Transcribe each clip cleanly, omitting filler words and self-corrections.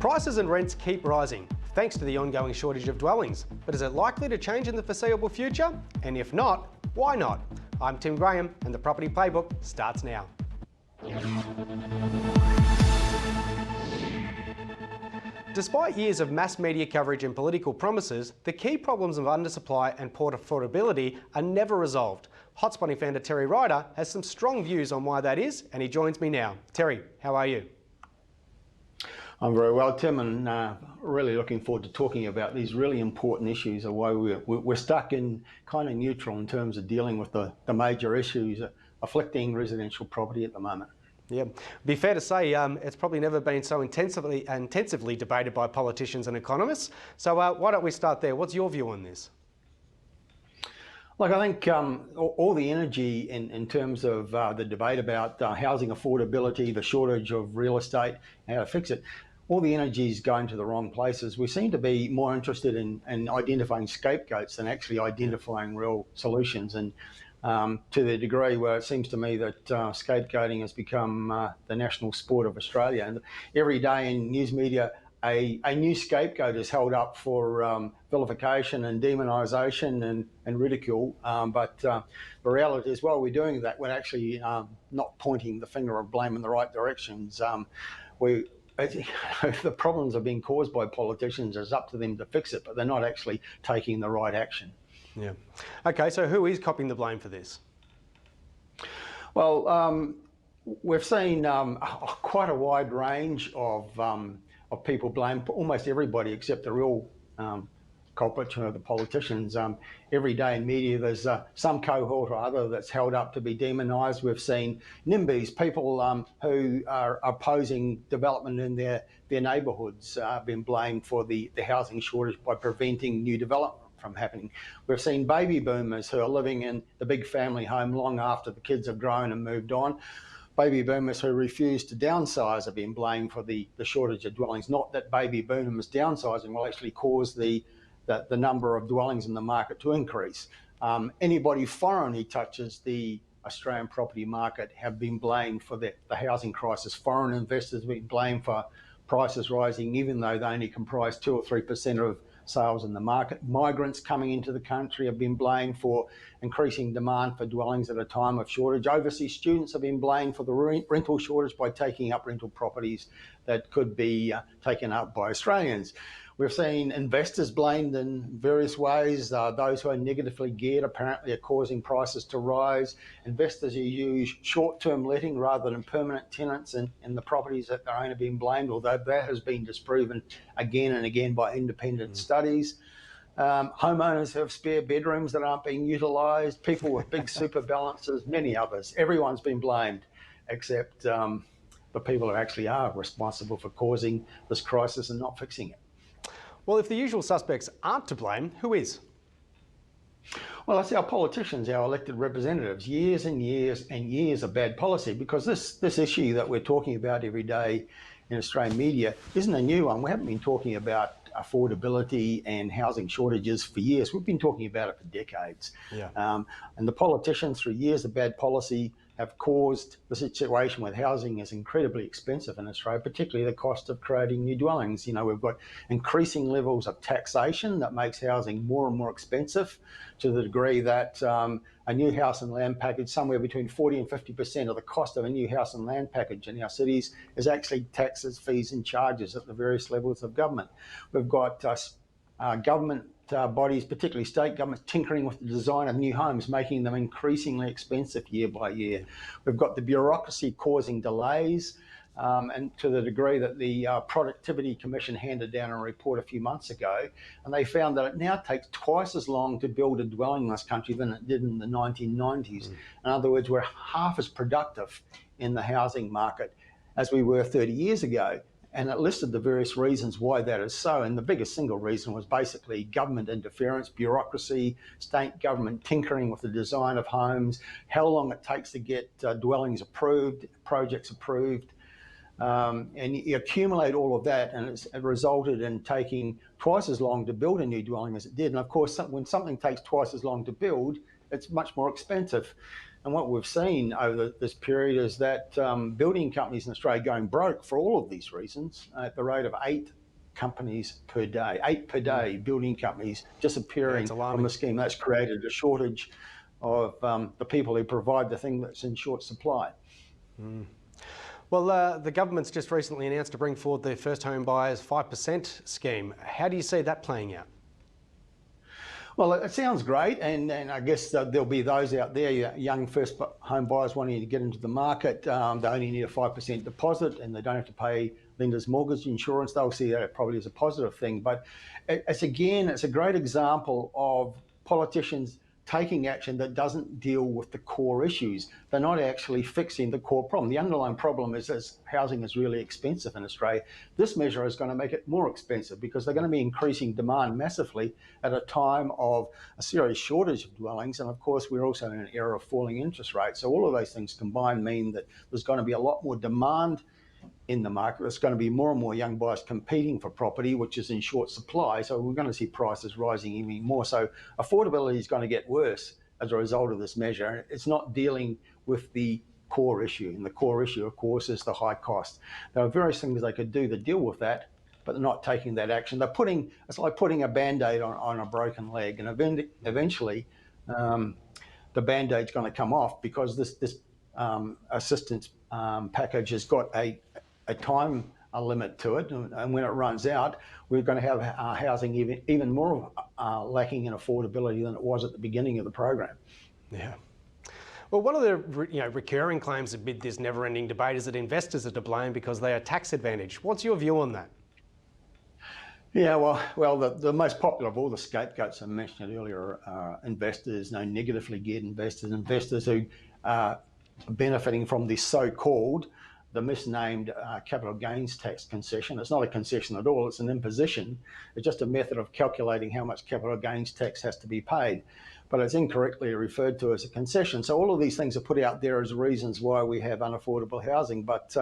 Prices and rents keep rising, thanks to the ongoing shortage of dwellings. But is it likely to change in the foreseeable future? And if not, why not? I'm Tim Graham, and the Property Playbook starts now. Despite years of mass media coverage and political promises, the key problems of undersupply and poor affordability are never resolved. Hotspotting founder Terry Ryder has some strong views on why that is, and he joins me now. Terry, how are you? I'm very well, Tim, and really looking forward to talking about these really important issues of why we're stuck in kind of neutral in terms of dealing with the major issues afflicting residential property at the moment. Yeah, it'd be fair to say it's probably never been so intensively debated by politicians and economists. So why don't we start there? What's your view on this? Look, I think all the energy in terms of the debate about housing affordability, the shortage of real estate, and how to fix it, all the energy is going to the wrong places. We seem to be more interested in identifying scapegoats than actually identifying real solutions. And to the degree where it seems to me that scapegoating has become the national sport of Australia. And every day in news media, a new scapegoat is held up for vilification and demonisation and ridicule. But the reality is, while we're doing that, we're actually not pointing the finger of blame in the right directions. The problems are being caused by politicians. It's up to them to fix it, but they're not actually taking the right action. Yeah. Okay, so who is copping the blame for this? Well, we've seen quite a wide range of people blame almost everybody except the real culprits, the politicians. Every day in media there's some cohort or other that's held up to be demonised. We've seen NIMBYs, people who are opposing development in their neighbourhoods, been blamed for the housing shortage by preventing new development from happening. We've seen baby boomers who are living in the big family home long after the kids have grown and moved on. Baby boomers who refuse to downsize have been blamed for the shortage of dwellings. Not that baby boomers downsizing will actually cause the number of dwellings in the market to increase. Anybody foreign who touches the Australian property market have been blamed for the housing crisis. Foreign investors have been blamed for prices rising, even though they only comprise 2 or 3% of sales in the market. Migrants coming into the country have been blamed for increasing demand for dwellings at a time of shortage. Overseas students have been blamed for the rental shortage by taking up rental properties that could be taken up by Australians. We've seen investors blamed in various ways. Those who are negatively geared apparently are causing prices to rise. Investors who use short-term letting rather than permanent tenants in the properties that they're only being blamed, although that has been disproven again and again by independent studies. Homeowners who have spare bedrooms that aren't being utilised, people with big super balances, many others. Everyone's been blamed except the people who actually are responsible for causing this crisis and not fixing it. Well, if the usual suspects aren't to blame, who is? Well, it's our politicians, our elected representatives. Years and years and years of bad policy, because this issue that we're talking about every day in Australian media isn't a new one. We haven't been talking about affordability and housing shortages for years. We've been talking about it for decades. Yeah. And the politicians, through years of bad policy, have caused the situation where housing is incredibly expensive in Australia, particularly the cost of creating new dwellings. We've got increasing levels of taxation that makes housing more and more expensive, to the degree that a new house and land package, somewhere between 40 and 50% of the cost of a new house and land package in our cities is actually taxes, fees and charges at the various levels of government. We've got government bodies, particularly state governments, tinkering with the design of new homes, making them increasingly expensive year by year. We've got the bureaucracy causing delays, and to the degree that the Productivity Commission handed down a report a few months ago, and they found that it now takes twice as long to build a dwelling in this country than it did in the 1990s. In other words, we're half as productive in the housing market as we were 30 years ago. And it listed the various reasons why that is so. And the biggest single reason was basically government interference, bureaucracy, state government tinkering with the design of homes, how long it takes to get dwellings approved, projects approved. And you accumulate all of that, and it resulted in taking twice as long to build a new dwelling as it did. And of course, when something takes twice as long to build, it's much more expensive. And what we've seen over this period is that building companies in Australia going broke for all of these reasons at the rate of 8 companies per day, 8 per day, building companies disappearing from the scheme. That's created a shortage of the people who provide the thing that's in short supply. Well, the government's just recently announced to bring forward the first home buyers 5% scheme. How do you see that playing out? Well, it sounds great, and I guess there'll be those out there, young first home buyers wanting to get into the market. They only need a 5% deposit and they don't have to pay lender's mortgage insurance. They'll see that probably as a positive thing. But it's a great example of politicians taking action that doesn't deal with the core issues. They're not actually fixing the core problem. The underlying problem is that housing is really expensive in Australia. This measure is going to make it more expensive because they're going to be increasing demand massively at a time of a serious shortage of dwellings. And of course, we're also in an era of falling interest rates. So all of those things combined mean that there's going to be a lot more demand in the market. There's going to be more and more young buyers competing for property, which is in short supply. So we're going to see prices rising even more. So affordability is going to get worse as a result of this measure. It's not dealing with the core issue. And the core issue, of course, is the high cost. There are various things they could do to deal with that, but they're not taking that action. It's like putting a Band-Aid on a broken leg. And eventually, the Band-Aid's going to come off because this assistance package has got a time limit to it, and when it runs out, we're going to have housing even more lacking in affordability than it was at the beginning of the program. Yeah. Well, one of the recurring claims amid this never-ending debate is that investors are to blame because they are tax advantaged. What's your view on that? Yeah, well, the most popular of all the scapegoats I mentioned earlier are investors, negatively geared investors who are benefiting from this so-called, the misnamed capital gains tax concession. It's not a concession at all, it's an imposition. It's just a method of calculating how much capital gains tax has to be paid, but it's incorrectly referred to as a concession. So all of these things are put out there as reasons why we have unaffordable housing, but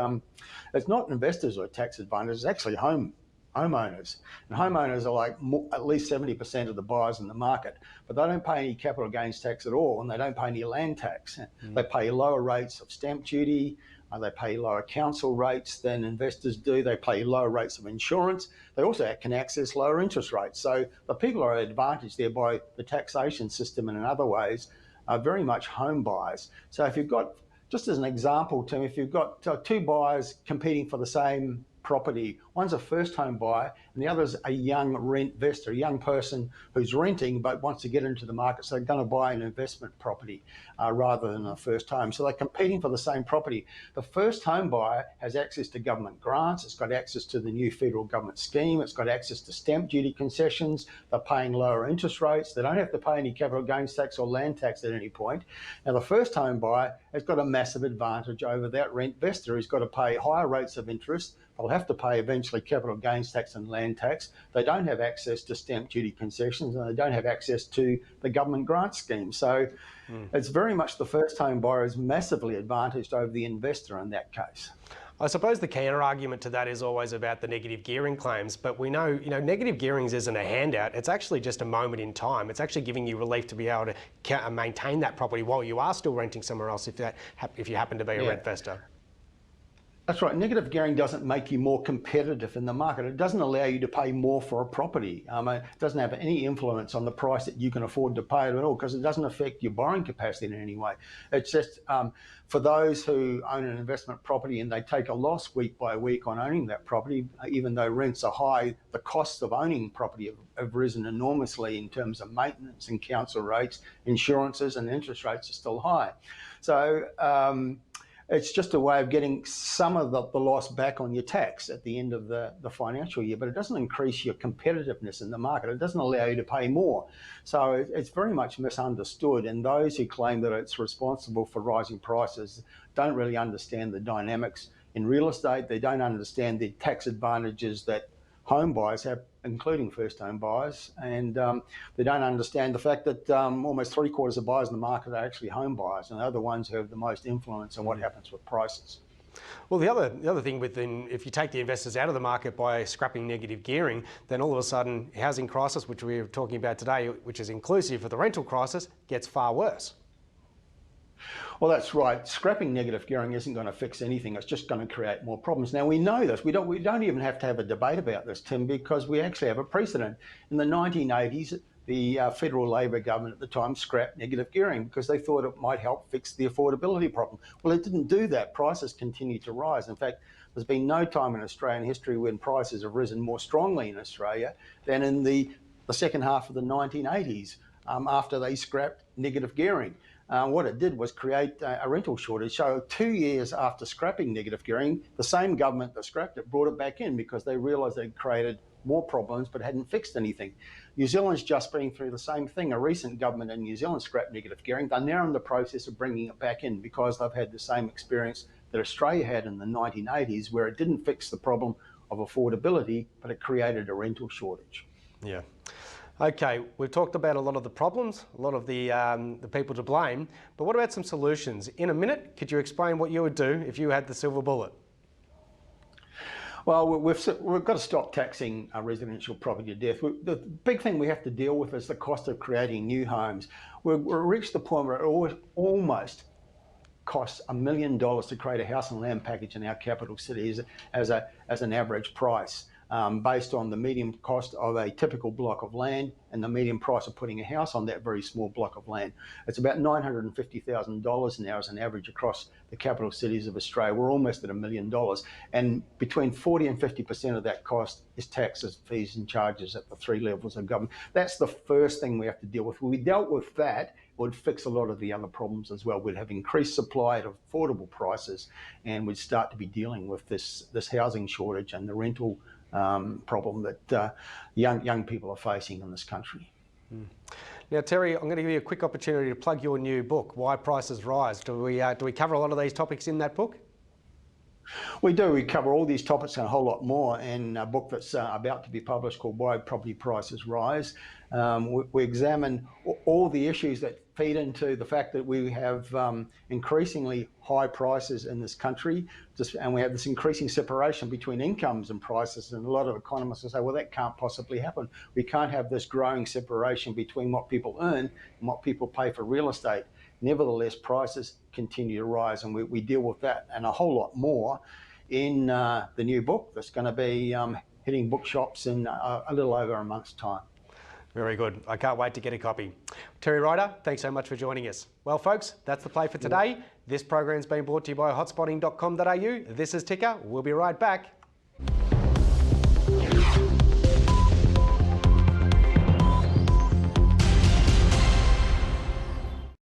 it's not investors who are tax advantaged, it's actually homeowners. And homeowners are like at least 70% of the buyers in the market, but they don't pay any capital gains tax at all, and they don't pay any land tax. They pay lower rates of stamp duty, they pay lower council rates than investors do, they pay lower rates of insurance, they also can access lower interest rates. So the people who are advantaged there by the taxation system and in other ways are very much home buyers. So if you've got, just as an example, Tim, if you've got 2 buyers competing for the same property, one's a first home buyer and the other's a young rent-vestor, a young person who's renting but wants to get into the market, so they're going to buy an investment property rather than a first home. So they're competing for the same property. The first home buyer has access to government grants, it's got access to the new federal government scheme, it's got access to stamp duty concessions, they're paying lower interest rates, they don't have to pay any capital gains tax or land tax at any point. Now the first home buyer has got a massive advantage over that rent-vestor who's got to pay higher rates of interest. They'll have to pay eventually capital gains tax and land tax. They don't have access to stamp duty concessions and they don't have access to the government grant scheme. So it's very much the first home buyer is massively advantaged over the investor in that case. I suppose the counter argument to that is always about the negative gearing claims, but we know, negative gearings isn't a handout. It's actually just a moment in time. It's actually giving you relief to be able to maintain that property while you are still renting somewhere else if you happen to be a rent-vestor. That's right. Negative gearing doesn't make you more competitive in the market. It doesn't allow you to pay more for a property. It doesn't have any influence on the price that you can afford to pay it at all because it doesn't affect your borrowing capacity in any way. It's just for those who own an investment property and they take a loss week by week on owning that property, even though rents are high, the costs of owning property have risen enormously in terms of maintenance and council rates, insurances, and interest rates are still high. So it's just a way of getting some of the loss back on your tax at the end of the financial year, but it doesn't increase your competitiveness in the market. It doesn't allow you to pay more. So it's very much misunderstood, and those who claim that it's responsible for rising prices don't really understand the dynamics in real estate. They don't understand the tax advantages that home buyers have, including first home buyers, and they don't understand the fact that almost 3/4 of buyers in the market are actually home buyers, and they're the ones who have the most influence on what happens with prices. Well, the other thing if you take the investors out of the market by scrapping negative gearing, then all of a sudden housing crisis, which we're talking about today, which is inclusive of the rental crisis, gets far worse. Well, that's right. Scrapping negative gearing isn't going to fix anything. It's just going to create more problems. Now, we know this. We don't even have to have a debate about this, Tim, because we actually have a precedent. In the 1980s, the federal Labor government at the time scrapped negative gearing because they thought it might help fix the affordability problem. Well, it didn't do that. Prices continued to rise. In fact, there's been no time in Australian history when prices have risen more strongly in Australia than in the second half of the 1980s after they scrapped negative gearing. What it did was create a rental shortage. So 2 years after scrapping negative gearing, the same government that scrapped it brought it back in because they realised they'd created more problems but hadn't fixed anything. New Zealand's just been through the same thing. A recent government in New Zealand scrapped negative gearing. They're now in the process of bringing it back in because they've had the same experience that Australia had in the 1980s, where it didn't fix the problem of affordability, but it created a rental shortage. Yeah. Okay, we've talked about a lot of the problems, a lot of the people to blame, but what about some solutions? In a minute, could you explain what you would do if you had the silver bullet? Well, we've got to stop taxing residential property to death. The big thing we have to deal with is the cost of creating new homes. We've reached the point where it almost costs $1 million to create a house and land package in our capital cities as an average price. Based on the median cost of a typical block of land and the median price of putting a house on that very small block of land. It's about $950,000 now as an average across the capital cities of Australia. We're almost at $1 million. And between 40 and 50% of that cost is taxes, fees and charges at the three levels of government. That's the first thing we have to deal with. When we dealt with that, it would fix a lot of the other problems as well. We'd have increased supply at affordable prices, and we'd start to be dealing with this housing shortage and the rental problem that young people are facing in this country. Now, Terry, I'm going to give you a quick opportunity to plug your new book, Why Prices Rise. Do we cover a lot of these topics in that book? We do. We cover all these topics and a whole lot more in a book that's about to be published called Why Property Prices Rise. We examine all the issues that feed into the fact that we have increasingly high prices in this country, and we have this increasing separation between incomes and prices. And a lot of economists will say, well, that can't possibly happen. We can't have this growing separation between what people earn and what people pay for real estate. Nevertheless, prices continue to rise, and we deal with that and a whole lot more in the new book that's going to be hitting bookshops in a little over a month's time. Very good. I can't wait to get a copy. Terry Ryder, thanks so much for joining us. Well, folks, that's the play for today. This program's been brought to you by hotspotting.com.au. This is Ticker. We'll be right back